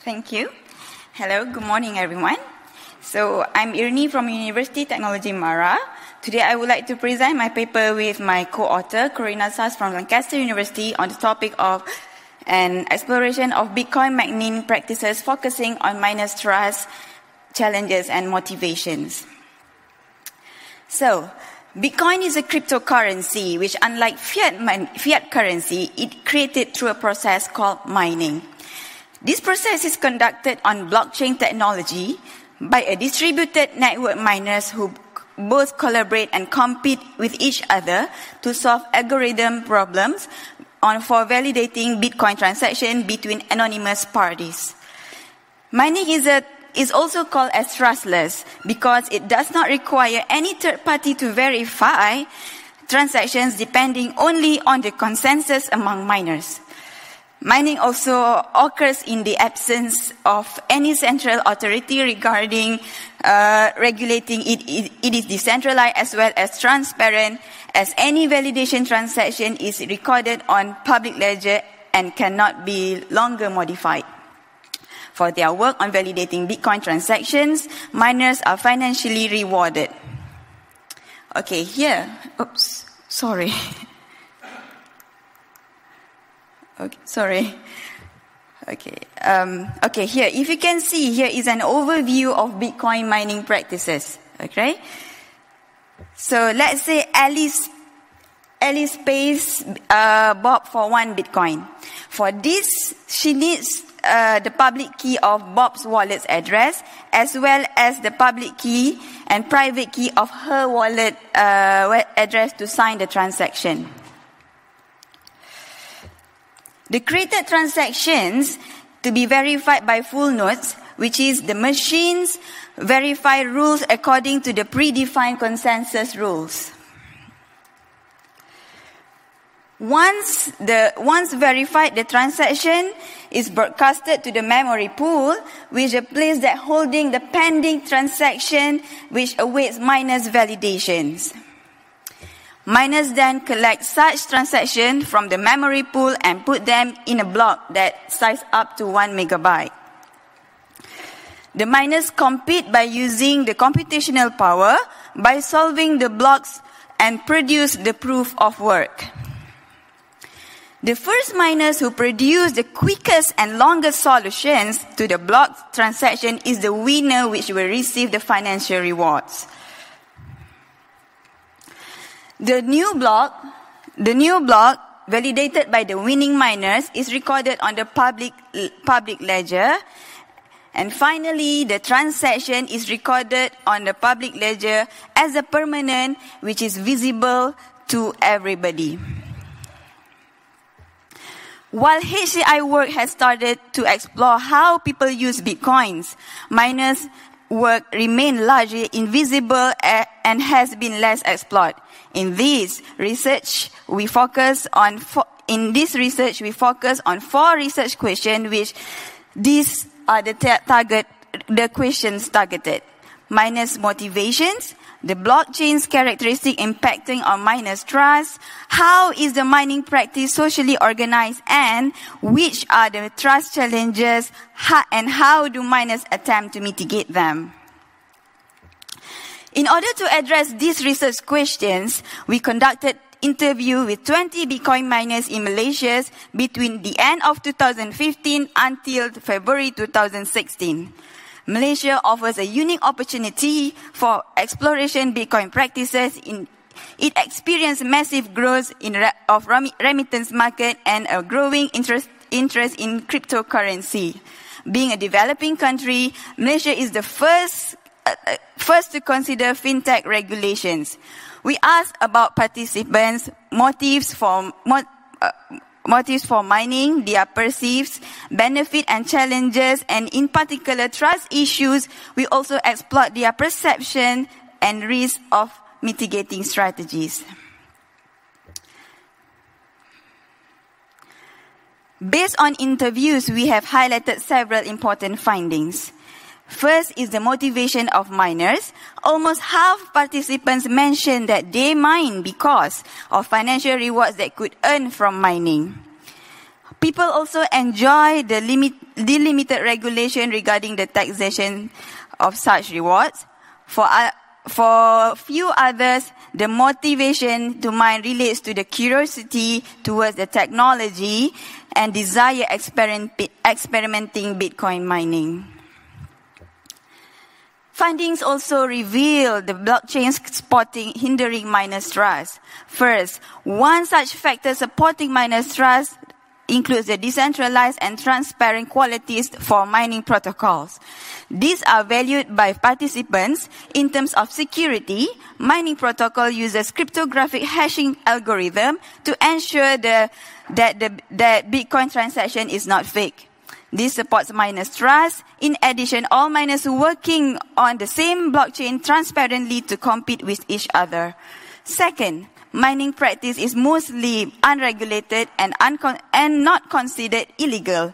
Thank you. Hello, good morning everyone. So I'm Irni from University Technology Mara. Today I would like to present my paper with my co-author Corina from Lancaster University on the topic of an exploration of Bitcoin mining practices focusing on miners' trust, challenges and motivations. So, Bitcoin is a cryptocurrency which, unlike fiat currency, it created through a process called mining. This process is conducted on blockchain technology by a distributed network miners who both collaborate and compete with each other to solve algorithm problems for validating Bitcoin transaction between anonymous parties. Mining is also called as trustless because it does not require any third party to verify transactions depending only on the consensus among miners. Mining also occurs in the absence of any central authority regarding regulating it. It is decentralized as well as transparent, as any validation transaction is recorded on public ledger and cannot be longer modified. For their work on validating Bitcoin transactions, miners are financially rewarded. Okay, here. Oops, sorry. Okay, sorry. Okay, here. If you can see, here is an overview of Bitcoin mining practices. Okay. So let's say Alice pays Bob for 1 Bitcoin. For this, she needs the public key of Bob's wallet's address, as well as the public key and private key of her wallet address to sign the transaction. The created transactions to be verified by full nodes, which is the machines verify rules according to the predefined consensus rules. Once verified, the transaction is broadcasted to the memory pool, which is a place that holding the pending transaction which awaits miners' validations. Miners then collect such transactions from the memory pool and put them in a block that size up to 1 megabyte. The miners compete by using the computational power by solving the blocks and produce the proof of work. The first miners who produce the quickest and longest solutions to the block transaction is the winner, which will receive the financial rewards. The new block validated by the winning miners is recorded on the public ledger. And finally, the transaction is recorded on the public ledger as a permanent, which is visible to everybody. While HCI work has started to explore how people use Bitcoins, miners' work remain largely invisible and has been less explored. In this research, we focus on 4 research questions, which these are the questions targeted. Miners' motivations, the blockchain's characteristic impacting on miners' trust, how is the mining practice socially organized, and which are the trust challenges, and how do miners attempt to mitigate them. In order to address these research questions, we conducted interview with 20 Bitcoin miners in Malaysia between the end of 2015 until February 2016. Malaysia offers a unique opportunity for exploration Bitcoin practices. It experienced massive growth of remittance market and a growing interest in cryptocurrency. Being a developing country, Malaysia is the first to consider fintech regulations. We asked about participants' motives for mining, their perceived benefit and challenges, and in particular trust issues. We also explored their perception and risk of mitigating strategies. Based on interviews, we have highlighted several important findings. First is the motivation of miners. Almost half participants mentioned that they mine because of financial rewards that could earn from mining. People also enjoy the limited regulation regarding the taxation of such rewards. For few others, the motivation to mine relates to the curiosity towards the technology and desire experimenting Bitcoin mining. Findings also reveal the blockchain hindering miners' trust. First, one such factor supporting miners' trust includes the decentralized and transparent qualities for mining protocols. These are valued by participants in terms of security. Mining protocol uses cryptographic hashing algorithm to ensure that Bitcoin transaction is not fake. This supports miners' trust. In addition, all miners working on the same blockchain transparently to compete with each other. Second, mining practice is mostly unregulated and not considered illegal.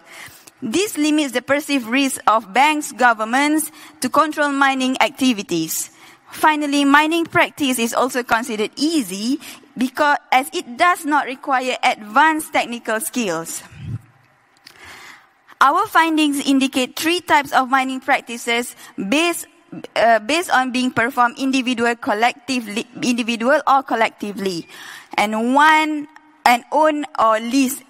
This limits the perceived risk of banks, governments to control mining activities. Finally, mining practice is also considered easy because as it does not require advanced technical skills. Our findings indicate 3 types of mining practices based on being performed individual or collectively, and own or lease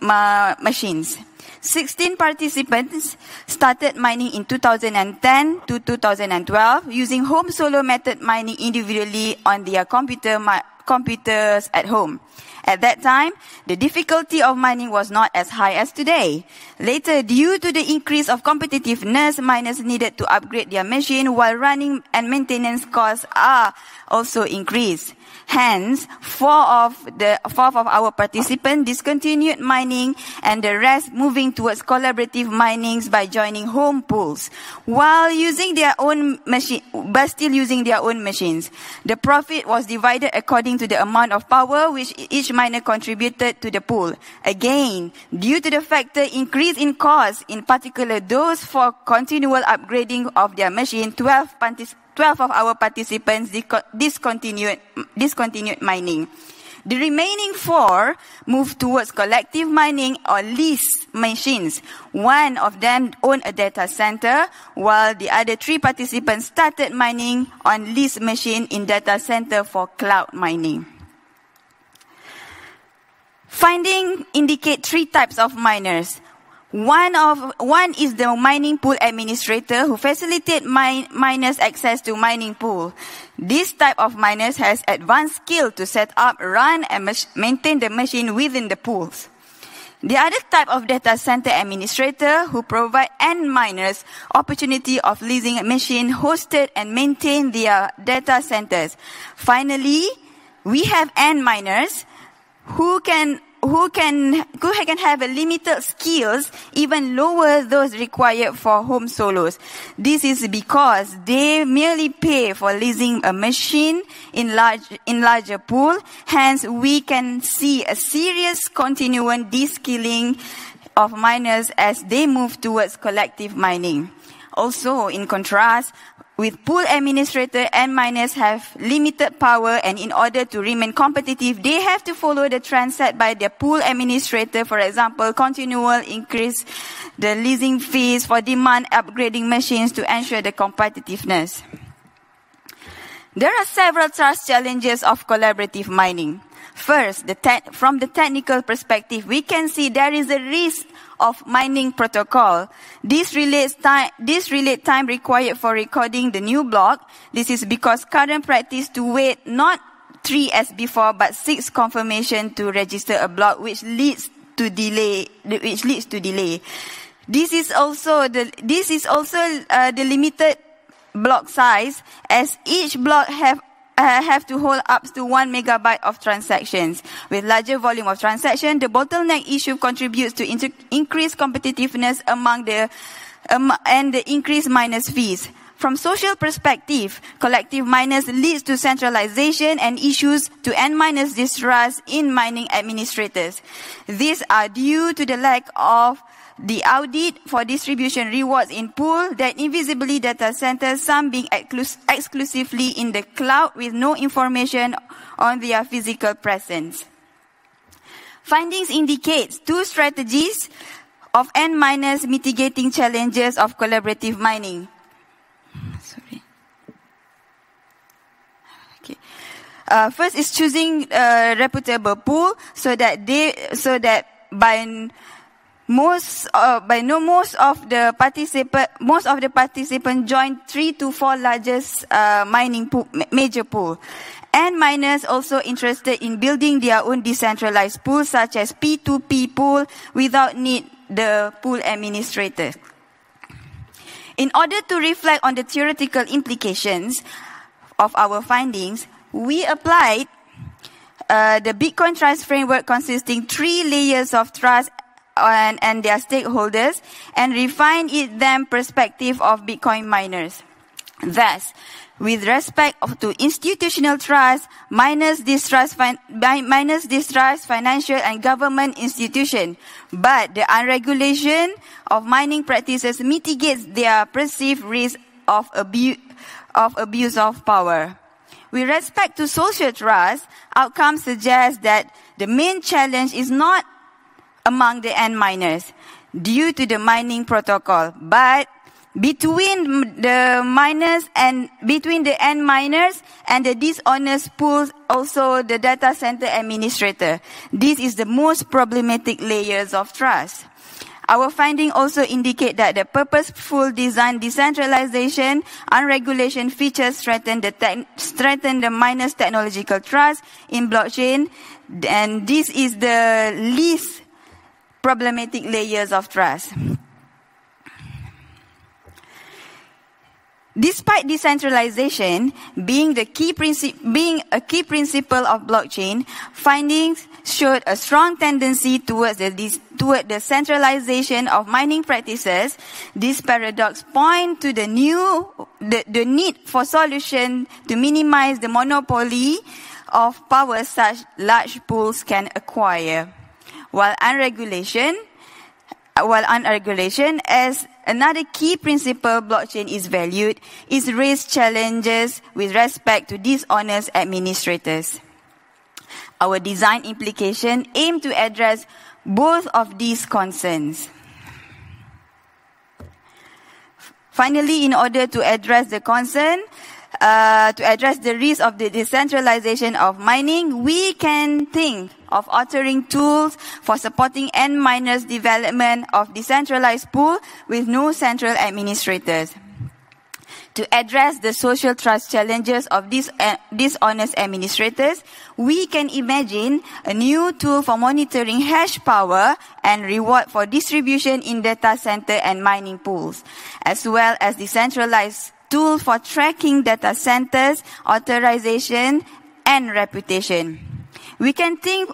machines. 16 participants started mining in 2010 to 2012 using home solo method mining individually on their computers at home. At that time, the difficulty of mining was not as high as today. Later, due to the increase of competitiveness, miners needed to upgrade their machine while running and maintenance costs are also increased. Hence, four of our participants discontinued mining and the rest moving towards collaborative minings by joining home pools while using their own machine, but still using their own machines. The profit was divided according to the amount of power which each miner contributed to the pool. Again, due to the factor increase in cost, in particular those for continual upgrading of their machine, 12 of our participants discontinued mining. The remaining 4 moved towards collective mining or lease machines. One of them owned a data center, while the other 3 participants started mining on lease machine in data center for cloud mining. Findings indicate 3 types of miners. One is the mining pool administrator who facilitate miners access to mining pool. This type of miners has advanced skill to set up, run, and maintain the machine within the pools. The other type of data center administrator who provide end miners opportunity of leasing a machine hosted and maintain their data centers. Finally, we have end miners who can have a limited skills, even lower those required for home solos. This is because they merely pay for leasing a machine in larger pool. Hence, we can see a serious continuing de-skilling of miners as they move towards collective mining. Also, in contrast, with pool administrator and miners have limited power, and in order to remain competitive, they have to follow the trend set by the pool administrator. For example, continual increase the leasing fees for demand upgrading machines to ensure the competitiveness. There are several trust challenges of collaborative mining. First, from the technical perspective, we can see there is a risk of mining protocol. This relates time required for recording the new block. This is because current practice to wait not 3 as before, but 6 confirmation to register a block, which leads to delay. This is also the limited block size, as each block have to hold up to 1 megabyte of transactions. With larger volume of transaction, the bottleneck issue contributes to increased competitiveness and the increased miners' fees. From social perspective, collective miners leads to centralization and issues to end miners' distrust in mining administrators. These are due to the lack of the audit for distribution rewards in pool, that invisibly data centers, some being exclusively in the cloud with no information on their physical presence. Findings indicate two strategies of N- mitigating challenges of collaborative mining. First is choosing a reputable pool so that most of the participants join 3 to 4 largest mining pool, major pool. And miners also interested in building their own decentralized pool, such as P2P pool, without need the pool administrator. In order to reflect on the theoretical implications of our findings, we applied the Bitcoin trust framework consisting 3 layers of trust and their stakeholders, and refined them perspective of Bitcoin miners. Thus, with respect to institutional trust, miners distrust financial and government institutions, but the unregulation of mining practices mitigates their perceived risk of abuse of power. With respect to social trust, outcomes suggest that the main challenge is not among the N miners due to the mining protocol, but between the N miners and the dishonest pools, also the data center administrator. This is the most problematic layers of trust. Our findings also indicate that the purposeful design, decentralization, unregulation features strengthen the miners' technological trust in blockchain, and this is the least problematic layers of trust. Despite decentralization being a key principle of blockchain, findings showed a strong tendency toward the centralization of mining practices. This paradox points to the need for solution to minimize the monopoly of power such large pools can acquire. While unregulation as another key principle blockchain is valued, it raises challenges with respect to dishonest administrators. Our design implication aim to address both of these concerns. Finally, in order to address the concern, to address the risk of the decentralization of mining, we can think of authoring tools for supporting N miners' development of decentralized pool with no central administrators. To address the social trust challenges of dishonest administrators, we can imagine a new tool for monitoring hash power and reward for distribution in data center and mining pools, as well as decentralized tool for tracking data centers, authorization, and reputation. We can think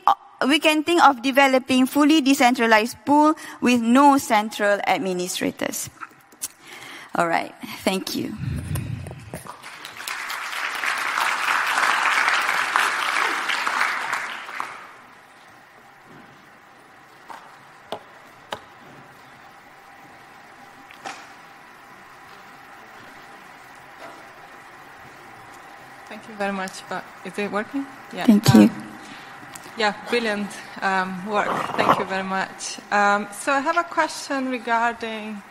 of developing fully decentralized pool with no central administrators. All right, thank you. Thank you very much. Is it working? Yeah. Thank you. Yeah, brilliant work. Thank you very much. So I have a question regarding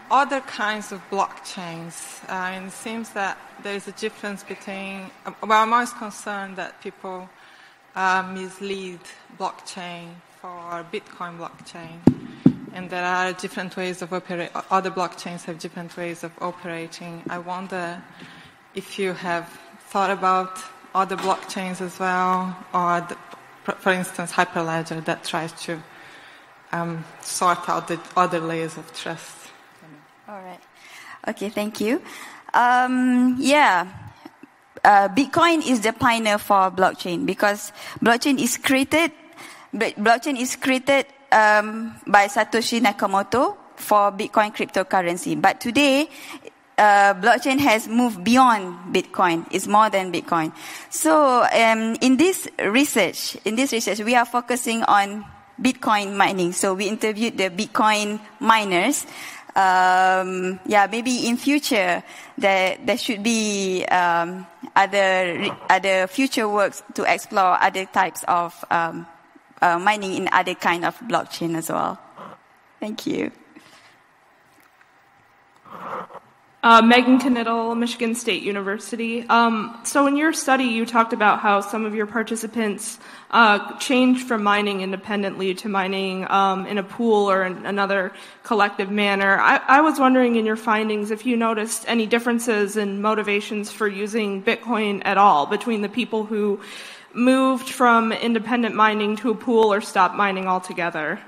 other kinds of blockchains. And it seems that there is a difference between, well, I'm always concerned that people mislead blockchain for Bitcoin blockchain. And there are different ways of operating. Other blockchains have different ways of operating. I wonder if you have thought about other blockchains as well, or for instance, Hyperledger that tries to sort out the other layers of trust. All right. Okay, thank you. Bitcoin is the pioneer for blockchain because blockchain is created by Satoshi Nakamoto for Bitcoin cryptocurrency. But today, blockchain has moved beyond Bitcoin. It's more than Bitcoin. So in this research, we are focusing on Bitcoin mining. So we interviewed the Bitcoin miners. Maybe in future there should be other future works to explore other types of mining in other kind of blockchain as well. Thank you. Megan Knittel, Michigan State University. So in your study, you talked about how some of your participants changed from mining independently to mining in a pool or in another collective manner. I was wondering in your findings if you noticed any differences in motivations for using Bitcoin at all between the people who moved from independent mining to a pool or stopped mining altogether.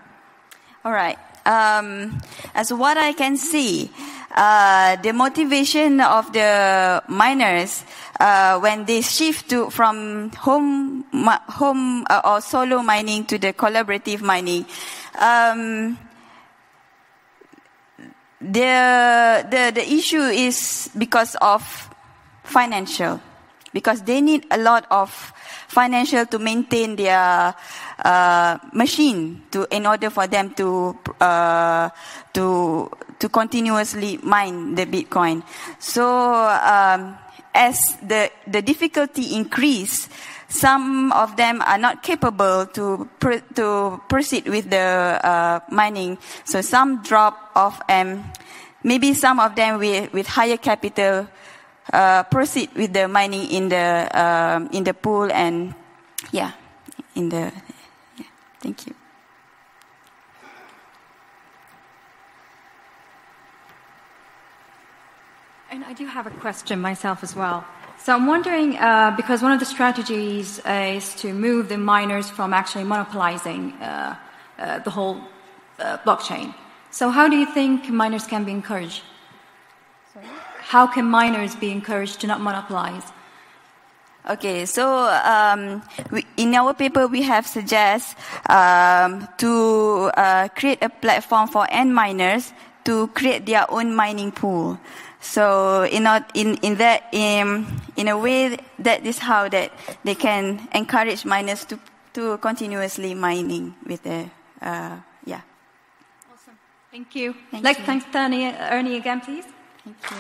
All right. As what I can see, the motivation of the miners when they shift from home or solo mining to the collaborative mining, the issue is because of financial, because they need a lot of financial to maintain their machine in order for them to continuously mine the Bitcoin. So as the difficulty increase, some of them are not capable to proceed with the mining. So some drop off, and maybe some of them with higher capital proceed with the mining in the pool and thank you. And I do have a question myself as well. So I'm wondering, because one of the strategies is to move the miners from actually monopolizing the whole blockchain. So how do you think miners can be encouraged? Sorry? How can miners be encouraged to not monopolize? Okay, so in our paper we have suggest to create a platform for end miners to create their own mining pool. So in a way that is how that they can encourage miners to continuously mining with the Awesome. Thank you. Thank you. Thanks, Irni again, please. Thank you.